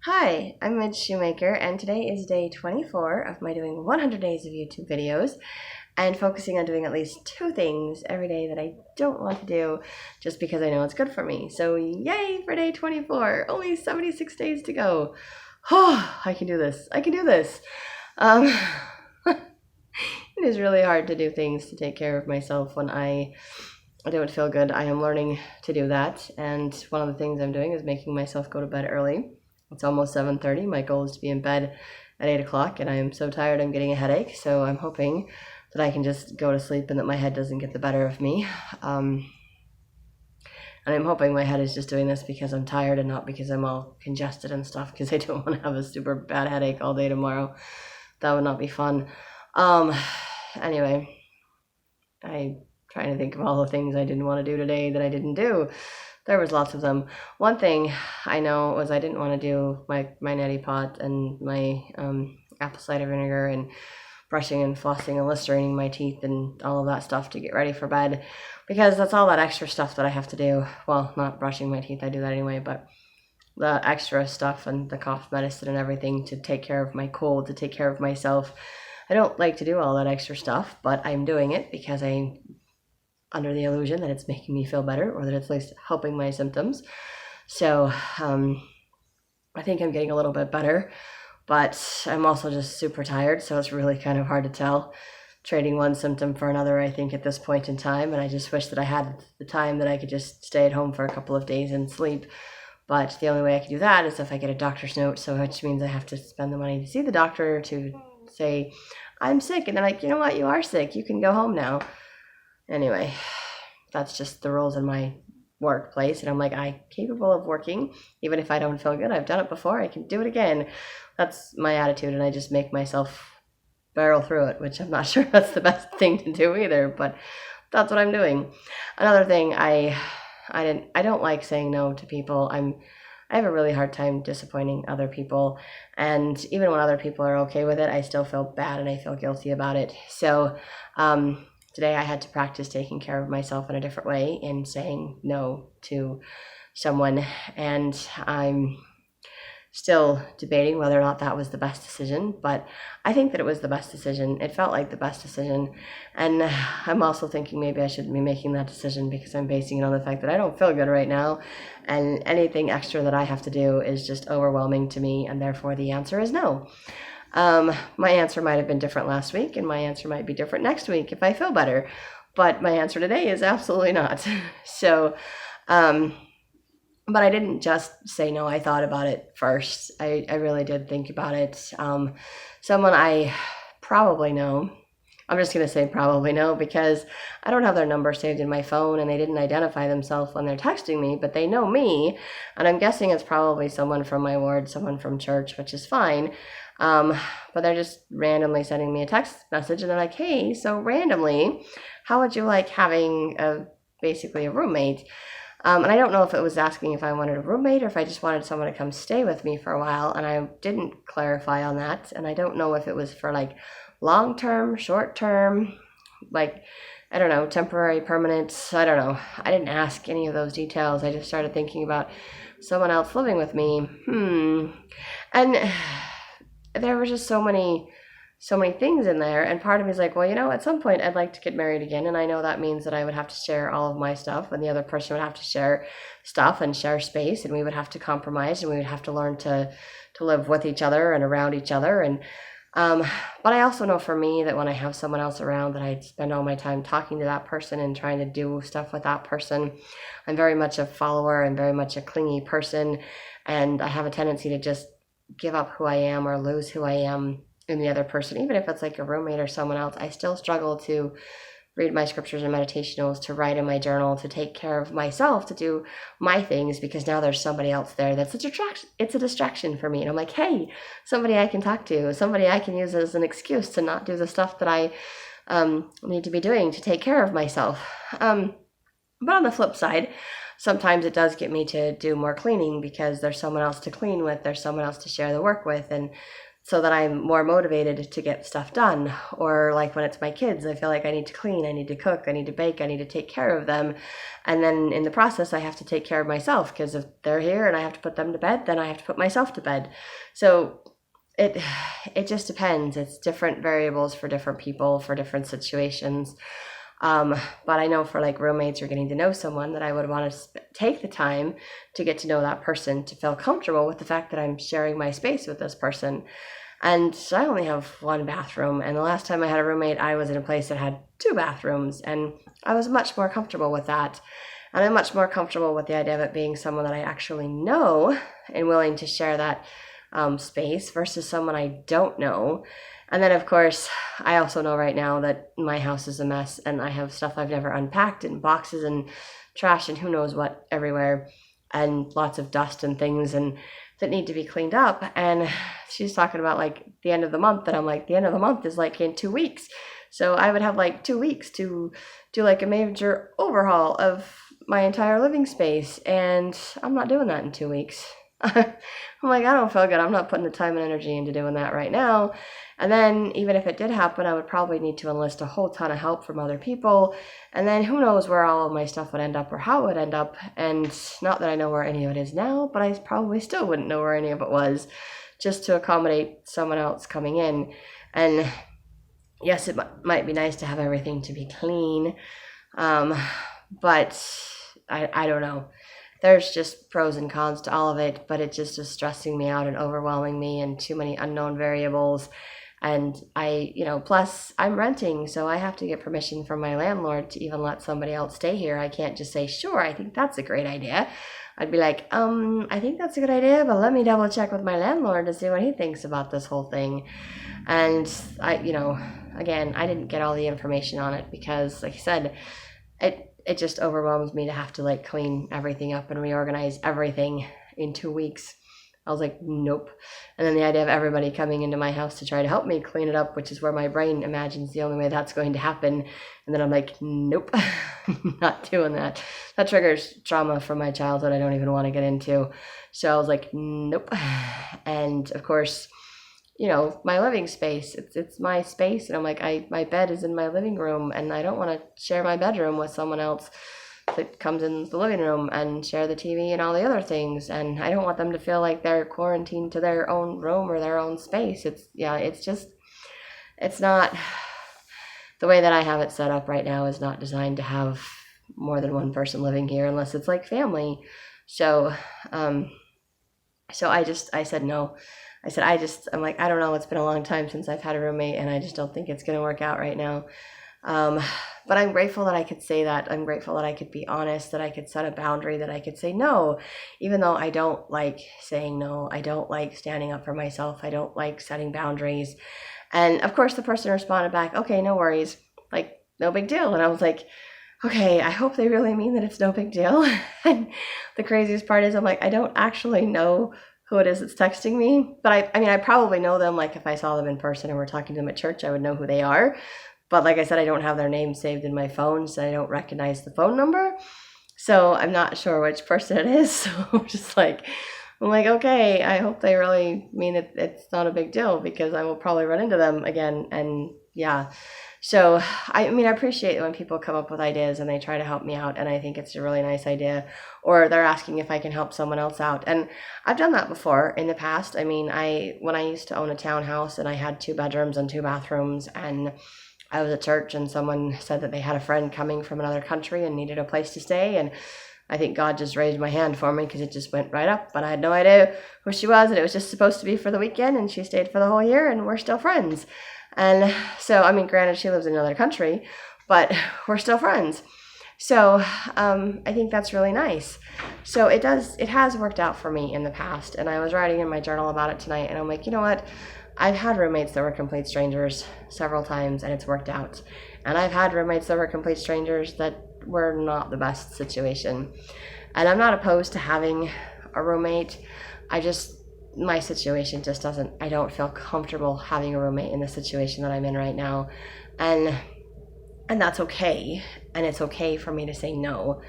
Hi, I'm Midge Shoemaker, and today is day 24 of my doing 100 days of YouTube videos and focusing on doing at least 2 things every day that I don't want to do just because I know it's good for me. So yay for day 24, only 76 days to go. Oh, I can do this. I can do this. Um, it is really hard to do things to take care of myself when I don't feel good. I am learning to do that, and one of the things I'm doing is making myself go to bed early. It's almost 7:30. My goal is to be in bed at 8 o'clock, and I am so tired I'm getting a headache, so I'm hoping that I can just go to sleep and that my head doesn't get the better of me. And I'm hoping my head is just doing this because I'm tired and not because I'm all congested and stuff, because I don't want to have a super bad headache all day tomorrow. That would not be fun. Anyway, I'm trying to think of all the things I didn't want to do today that I didn't do. There was lots of them. One thing I know was I didn't want to do my neti pot and my apple cider vinegar and brushing and flossing and Listerining my teeth and all of that stuff to get ready for bed, because that's all that extra stuff that I have to do. Well, not brushing my teeth, I do that anyway, but the extra stuff and the cough medicine and everything to take care of my cold, to take care of myself. I don't like to do all that extra stuff, but I'm doing it because I'm under the illusion that it's making me feel better, or that it's at least helping my symptoms. So I think I'm getting a little bit better, but I'm also just super tired, so it's really kind of hard to tell. Trading one symptom for another, I think, at this point in time, and I just wish that I had the time that I could just stay at home for a couple of days and sleep. But the only way I can do that is if I get a doctor's note, so which means I have to spend the money to see the doctor to say, I'm sick, and they're like, you know what, you are sick, you can go home now. Anyway, that's just the rules in my workplace, and I'm like, I'm capable of working even if I don't feel good. I've done it before, I can do it again. That's my attitude, and I just make myself barrel through it, which I'm not sure that's the best thing to do either, but that's what I'm doing. Another thing, I don't like saying no to people. I have a really hard time disappointing other people, and even when other people are okay with it, I still feel bad and I feel guilty about it. So today I had to practice taking care of myself in a different way and saying no to someone, and I'm still debating whether or not that was the best decision, but I think that it was the best decision. It felt like the best decision, and I'm also thinking maybe I shouldn't be making that decision because I'm basing it on the fact that I don't feel good right now, and anything extra that I have to do is just overwhelming to me, and therefore the answer is no. My answer might have been different last week, and my answer might be different next week if I feel better, but my answer today is absolutely not. So, but I didn't just say no. I thought about it first. I really did think about it. Someone I probably know, I'm just going to say probably know because I don't have their number saved in my phone, and they didn't identify themselves when they're texting me, but they know me, and I'm guessing it's probably someone from my ward, someone from church, which is fine. But they're just randomly sending me a text message, and they're like, hey, so randomly, how would you like having basically a roommate? And I don't know if it was asking if I wanted a roommate or if I just wanted someone to come stay with me for a while, and I didn't clarify on that. And I don't know if it was for like long term, short term, like, I don't know, temporary, permanent. I don't know. I didn't ask any of those details. I just started thinking about someone else living with me. And there were just so many things in there, and part of me is like, well, at some point I'd like to get married again, and I know that means that I would have to share all of my stuff, and the other person would have to share stuff and share space, and we would have to compromise, and we would have to learn to live with each other and around each other. And but I also know for me that when I have someone else around, that I spend all my time talking to that person and trying to do stuff with that person. I'm very much a follower and very much a clingy person, and I have a tendency to just give up who I am or lose who I am in the other person. Even if it's like a roommate or someone else, I still struggle to read my scriptures and meditationals, to write in my journal, to take care of myself, to do my things, because now there's somebody else there that's a distraction. It's a distraction for me. And I'm like, hey, somebody I can talk to, somebody I can use as an excuse to not do the stuff that I need to be doing to take care of myself. But on the flip side, sometimes it does get me to do more cleaning because there's someone else to clean with, there's someone else to share the work with, and so that I'm more motivated to get stuff done. Or like when it's my kids, I feel like I need to clean, I need to cook, I need to bake, I need to take care of them. And then in the process, I have to take care of myself, because if they're here and I have to put them to bed, then I have to put myself to bed. So it just depends. It's different variables for different people, for different situations. But I know for like roommates or getting to know someone, that I would want to take the time to get to know that person, to feel comfortable with the fact that I'm sharing my space with this person. And I only have one bathroom. And the last time I had a roommate, I was in a place that had 2 bathrooms. And I was much more comfortable with that. And I'm much more comfortable with the idea of it being someone that I actually know and willing to share that space versus someone I don't know. And then, of course, I also know right now that my house is a mess and I have stuff I've never unpacked, and boxes and trash and who knows what everywhere, and lots of dust and things and that need to be cleaned up. And she's talking about like the end of the month, and I'm like, the end of the month is like in 2 weeks. So I would have like 2 weeks to do like a major overhaul of my entire living space. And I'm not doing that in 2 weeks. I'm like, I don't feel good. I'm not putting the time and energy into doing that right now. And then even if it did happen, I would probably need to enlist a whole ton of help from other people. And then who knows where all of my stuff would end up or how it would end up. And not that I know where any of it is now, but I probably still wouldn't know where any of it was, just to accommodate someone else coming in. And yes, it might be nice to have everything to be clean. But I don't know. There's just pros and cons to all of it, but it just is stressing me out and overwhelming me, and too many unknown variables. And plus I'm renting, so I have to get permission from my landlord to even let somebody else stay here. I can't just say, sure, I think that's a great idea. I'd be like, I think that's a good idea, but let me double check with my landlord to see what he thinks about this whole thing. And again, I didn't get all the information on it because, like I said, it just overwhelms me to have to like clean everything up and reorganize everything in 2 weeks. I was like, nope. And then the idea of everybody coming into my house to try to help me clean it up, which is where my brain imagines the only way that's going to happen. And then I'm like, nope, not doing that. That triggers trauma from my childhood I don't even want to get into. So I was like, nope. And of course, my living space, it's my space. And I'm like, my bed is in my living room, and I don't want to share my bedroom with someone else that comes in the living room and share the TV and all the other things. And I don't want them to feel like they're quarantined to their own room or their own space. It's not, the way that I have it set up right now is not designed to have more than one person living here unless it's like family. So I said no. I'm like, I don't know. It's been a long time since I've had a roommate, and I just don't think it's going to work out right now. But I'm grateful that I could say that. I'm grateful that I could be honest, that I could set a boundary, that I could say no, even though I don't like saying no. I don't like standing up for myself. I don't like setting boundaries. And of course the person responded back, okay, no worries, like no big deal. And I was like, okay, I hope they really mean that it's no big deal. And the craziest part is I'm like, I don't actually know who it is that's texting me, but I probably know them. Like if I saw them in person and we're talking to them at church, I would know who they are. But like I said, I don't have their name saved in my phone, so I don't recognize the phone number. So I'm not sure which person it is. So I'm like, okay, I hope they really mean that it's not a big deal, because I will probably run into them again. And yeah. So, I appreciate when people come up with ideas and they try to help me out, and I think it's a really nice idea, or they're asking if I can help someone else out. And I've done that before in the past. When I used to own a townhouse and I had 2 bedrooms and 2 bathrooms, and I was at church and someone said that they had a friend coming from another country and needed a place to stay, and I think God just raised my hand for me because it just went right up, but I had no idea who she was, and it was just supposed to be for the weekend, and she stayed for the whole year, and we're still friends. And so, granted, she lives in another country, but we're still friends. So I think that's really nice. So it has worked out for me in the past. And I was writing in my journal about it tonight, and I'm like, you know what? I've had roommates that were complete strangers several times, and it's worked out. And I've had roommates that were complete strangers that were not the best situation. And I'm not opposed to having a roommate. My situation just I don't feel comfortable having a roommate in the situation that I'm in right now. And that's okay. And it's okay for me to say no.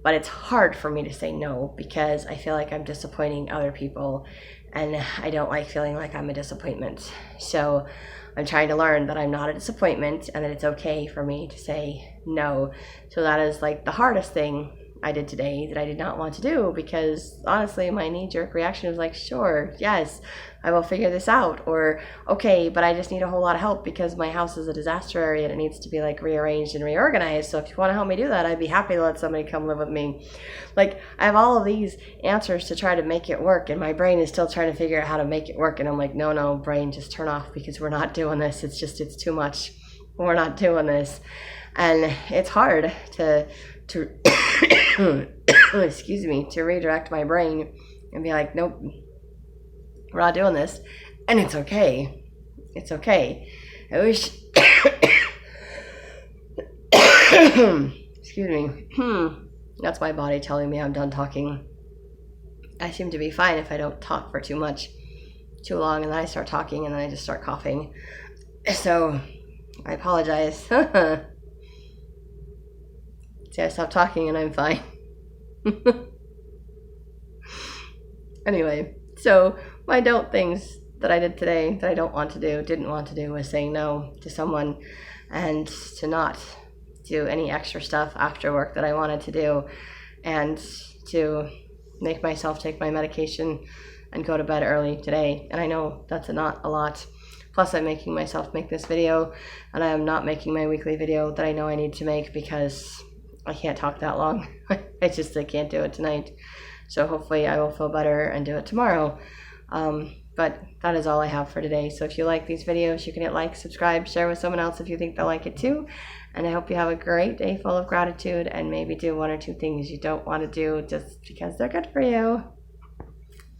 But it's hard for me to say no because I feel like I'm disappointing other people. and I don't like feeling like I'm a disappointment. So I'm trying to learn that I'm not a disappointment and that it's okay for me to say no. So that is like the hardest thing I did today that I did not want to do, because honestly my knee-jerk reaction was like, sure, yes, I will figure this out, or okay, but I just need a whole lot of help because my house is a disaster area and it needs to be like rearranged and reorganized. So if you want to help me do that, I'd be happy to let somebody come live with me. Like, I have all of these answers to try to make it work, and my brain is still trying to figure out how to make it work. And I'm like, no, brain, just turn off, because we're not doing this. It's too much. We're not doing this. And it's hard to excuse me, to redirect my brain and be like, nope, we're not doing this. And it's okay. It's okay. I wish excuse me. That's my body telling me I'm done talking. I seem to be fine if I don't talk for too long, and then I start talking and then I just start coughing. So I apologize. See, I stopped talking and I'm fine. Anyway, so my don't things that I did today that I didn't want to do, was saying no to someone, and to not do any extra stuff after work that I wanted to do, and to make myself take my medication and go to bed early today. And I know that's not a lot. Plus, I'm making myself make this video, and I am not making my weekly video that I know I need to make because I can't talk that long. I can't do it tonight. So hopefully I will feel better and do it tomorrow. But that is all I have for today. So if you like these videos, you can hit like, subscribe, share with someone else if you think they'll like it too. And I hope you have a great day full of gratitude, and maybe do one or two things you don't want to do just because they're good for you.